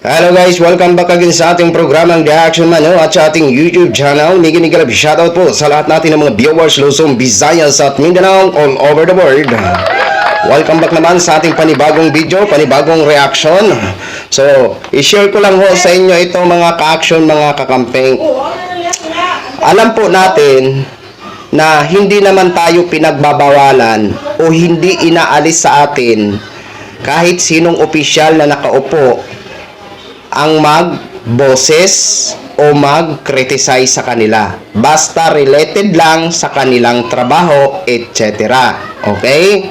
Hello guys, welcome back again sa ating programang The Action Man at sa ating YouTube channel. Niginigalab shoutout po sa lahat natin ng mga viewers Luzon, Visayas at Mindanao all over the world. Welcome back naman sa ating panibagong video, panibagong reaction. So, i-share ko lang ho sa inyo ito mga ka-action, mga kakampeng. Alam po natin na hindi naman tayo pinagbabawalan o hindi inaalis sa atin kahit sinong opisyal na nakaupo ang mag-boses o mag-criticize sa kanila. Basta related lang sa kanilang trabaho, etc. Okay?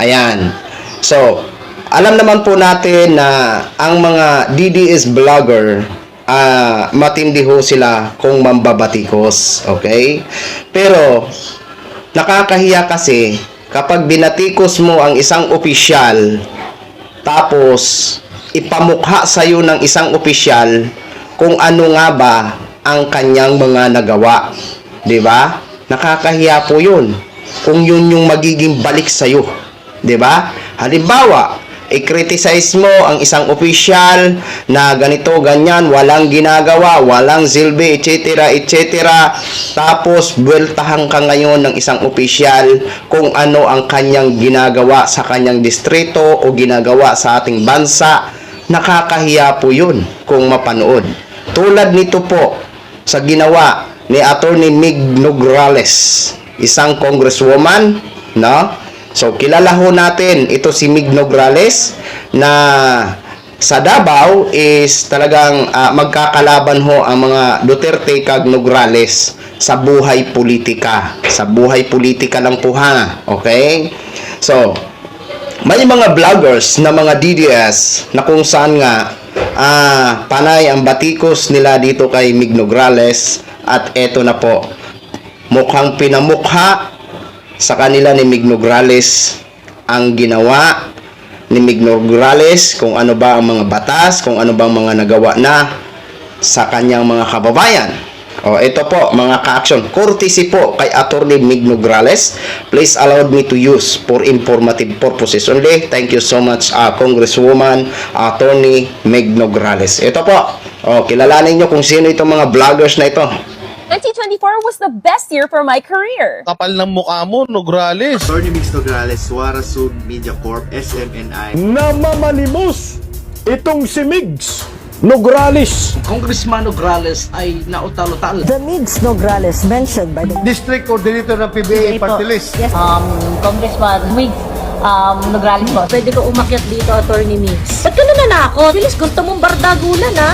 Ayan. So, alam naman po natin na ang mga DDS vlogger, matindi ho sila kung mambabatikos. Okay? Pero, nakakahiya kasi kapag binatikos mo ang isang opisyal, tapos ipamukha sa iyo ng isang opisyal kung ano nga ba ang kanyang mga nagawa. 'Di ba? Nakakahiya po 'yun. Kung 'yun yung magiging balik sa iyo. 'Di ba? Halimbawa, i-criticize mo ang isang opisyal na ganito, ganyan, walang ginagawa, walang silbi, etc., etc. Tapos, buweltahan ka ngayon ng isang opisyal kung ano ang kanyang ginagawa sa kanyang distrito o ginagawa sa ating bansa. Nakakahiya po yun kung mapanood. Tulad nito po sa ginawa ni Attorney Mig Nograles, isang congresswoman, no? So, kilala ho natin ito si Mig Nograles na sa Davao is talagang magkakalaban ho ang mga Duterte kag Nograles sa buhay politika. Sa buhay politika lang po ha. Okay? So, may mga vloggers na mga DDS na kung saan nga panay ang batikos nila dito kay Mig Nograles at eto na po, mukhang pinamukha sa kanila ni Mig Nograles ang ginawa ni Mig Nograles, kung ano ba ang mga batas, kung ano bang mga nagawa na sa kanyang mga kababayan. O, ito po, mga ka-action. Courtesy po kay Attorney Mig Nograles. Please allow me to use for informative purposes only. Thank you so much, Congresswoman Attorney Mig Nograles. Ito po. O, kilalanin nyo kung sino itong mga vloggers na ito. 2024 was the best year for my career. Kapal ng mukha mo, Nograles. Attorney Mix Nograles, Suarasug Media Corp, SMNI. Namamalimos itong si Migs Nograles. Congressman Nograles ay nautal-utal. The Migs Nograles mentioned by the District Coordinator ng PBA Party List. Yes. Congressman Migs Nograles po. Pwede ko umakyat dito, Attorney Migs. Ba't ka nananakot? Bilis, gusto mong bardagulan, ha?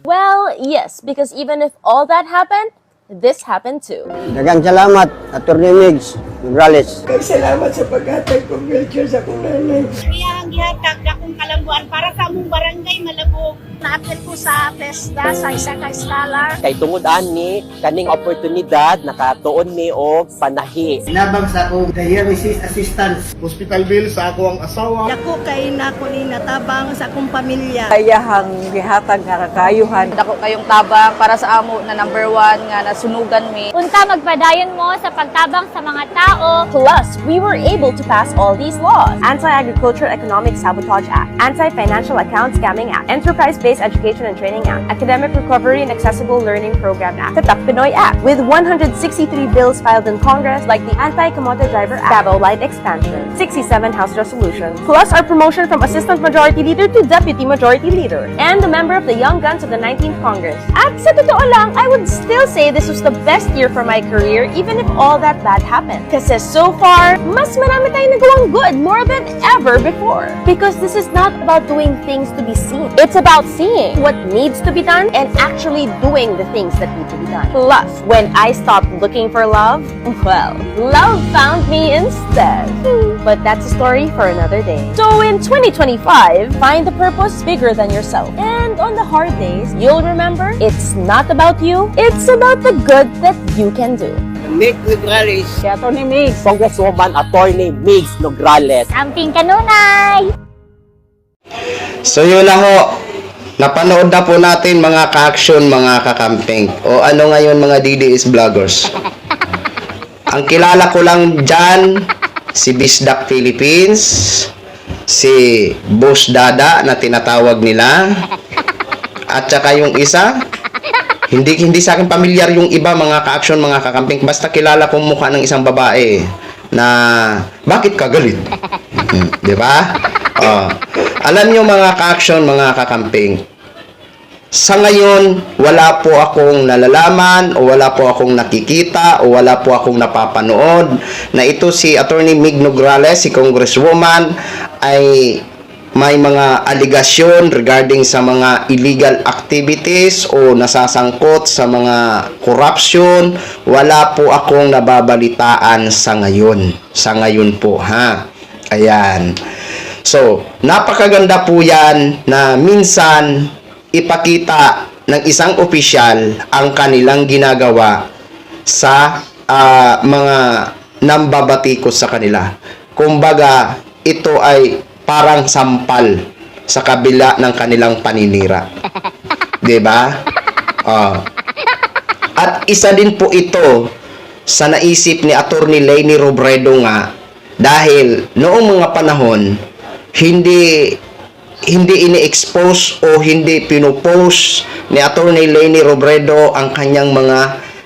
Well, yes, because even if all that happened, this happened too. Dagang salamat, Attorney Migs Nograles. Salamat sa paghatag kong wheelchair sa akong nanay. Kaya ang gihatag akong kalambuan para sa among barangay Malabog. Na-attend ko sa TESDA sa isa ka scholar. Kay tungod ani kaning oportunidad nakatuon ni og panahi. Nabang sa akong dialysis assistance. Hospital bill sa ako ang asawa. Dako kay nako ni natabang sa akong pamilya. kayahang gihatag nga kayuhan. Dako kayong tabang para sa amo na number 1 nga nasunugan mi. Punta magpadayon mo sa pagtabang sa mga tao. Plus, we were able to pass all these laws. Anti-Agriculture Economic Sabotage Act, Anti-Financial Account Scamming Act, Enterprise-Based Education and Training Act, Academic Recovery and Accessible Learning Program Act, the Tatak Pinoy Act, with 163 bills filed in Congress like the Anti-Kamote Driver Act, Davao Light Expansion, 67 House Resolutions, plus our promotion from Assistant Majority Leader to Deputy Majority Leader, and a member of the Young Guns of the 19th Congress. At sa totoo lang, I would still say this was the best year for my career even if all that bad happened. Kasi so far, mas marami tayong nagawang good, more than ever before. Because this is not about doing things to be seen. It's about seeing What needs to be done and actually doing the things that need to be done. Plus, when I stopped looking for love, well, love found me instead. But that's a story for another day. So in 2025, find the purpose bigger than yourself. And on the hard days, you'll remember it's not about you, it's about the good that you can do. Mig Nograles. Si Attorney Migs. Congresswoman Attorney Migs Nograles. Amping kanunay! So yun na ho. Napanood na po natin mga ka-action, mga kakamping. O ano ngayon mga DDS vloggers? Ang kilala ko lang dyan, si Bisdak Philippines, si Boss Dada na tinatawag nila. At saka yung isa, hindi sa akin pamilyar yung iba, mga ka-action, mga kakamping. Basta kilala kong mukha ng isang babae na bakit ka galit? Di ba? Alam nyo mga ka-action, mga kakamping, sa ngayon, wala po akong nalalaman o wala po akong nakikita o wala po akong napapanood na ito si Attorney Mig Nograles, si Congresswoman, ay may mga aligasyon regarding sa mga illegal activities o nasasangkot sa mga corruption. Wala po akong nababalitaan sa ngayon. Sa ngayon po, ha? Ayan. So, napakaganda po yan na minsan ipakita ng isang opisyal ang kanilang ginagawa sa mga nambabatikos sa kanila. Kumbaga, ito ay parang sampal sa kabila ng kanilang paninira. 'Di ba? At isa din po ito sa naisip ni Attorney Leni Robredo nga, dahil noong mga panahon hindi ini-expose o hindi pinopost ni Attorney Leni Robredo ang kanyang mga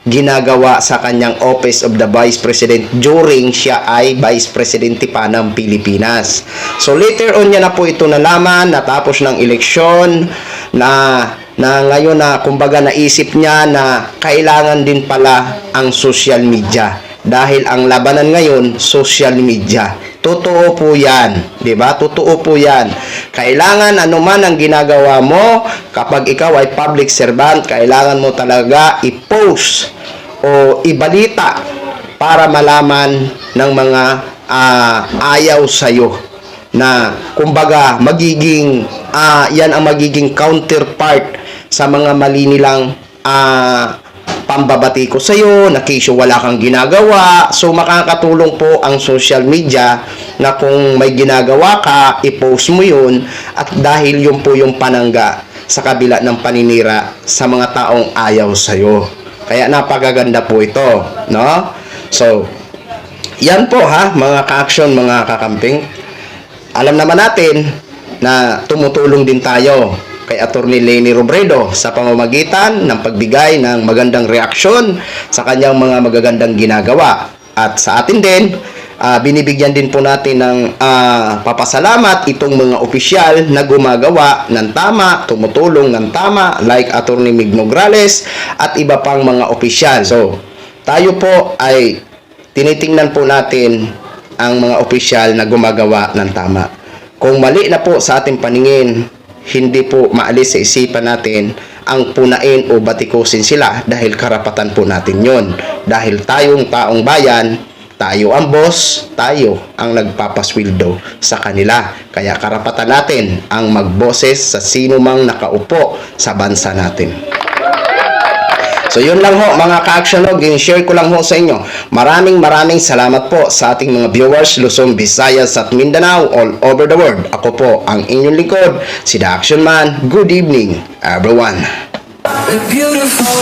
ginagawa sa kanyang Office of the Vice President during siya ay Vice President pa ng Pilipinas. So later on niya na po ito nalaman, natapos ng eleksyon, na ngayon na kumbaga naisip niya na kailangan din pala ang social media. Dahil ang labanan ngayon, social media. Totoo po yan. Diba? Totoo po yan. Kailangan anuman ang ginagawa mo, kapag ikaw ay public servant, kailangan mo talaga i-post o ibalita para malaman ng mga ayaw sa'yo. Na kumbaga, magiging, yan ang magiging counterpart sa mga mali nilang pambabati ko sa'yo, na kesyo wala kang ginagawa. So, makakatulong po ang social media na kung may ginagawa ka, i-post mo yun, at dahil yun po yung panangga sa kabila ng paninira sa mga taong ayaw sa'yo. Kaya napakaganda po ito, no? So, yan po ha, mga ka-action, mga kakamping. Alam naman natin na tumutulong din tayo kay Attorney Leni Robredo sa pamamagitan ng pagbigay ng magandang reaksyon sa kanyang mga magagandang ginagawa. At sa atin din, binibigyan din po natin ng papasalamat itong mga opisyal na gumagawa ng tama, tumutulong ng tama, like Attorney Mig Nograles at iba pang mga opisyal. So, tayo po ay tinitingnan po natin ang mga opisyal na gumagawa ng tama. Kung mali na po sa ating paningin, hindi po maalis sa isipan natin ang punain o batikusin sila, dahil karapatan po natin yon. Dahil tayong taong bayan, tayo ang boss, tayo ang nagpapasweldo sa kanila. Kaya karapatan natin ang magboses sa sino mang nakaupo sa bansa natin. So yun lang ho mga ka-action, share ko lang ho sa inyo. Maraming salamat po sa ating mga viewers Luzon, Visayas at Mindanao all over the world. Ako po ang inyong lingkod, si The Action Man. Good evening everyone. Beautiful.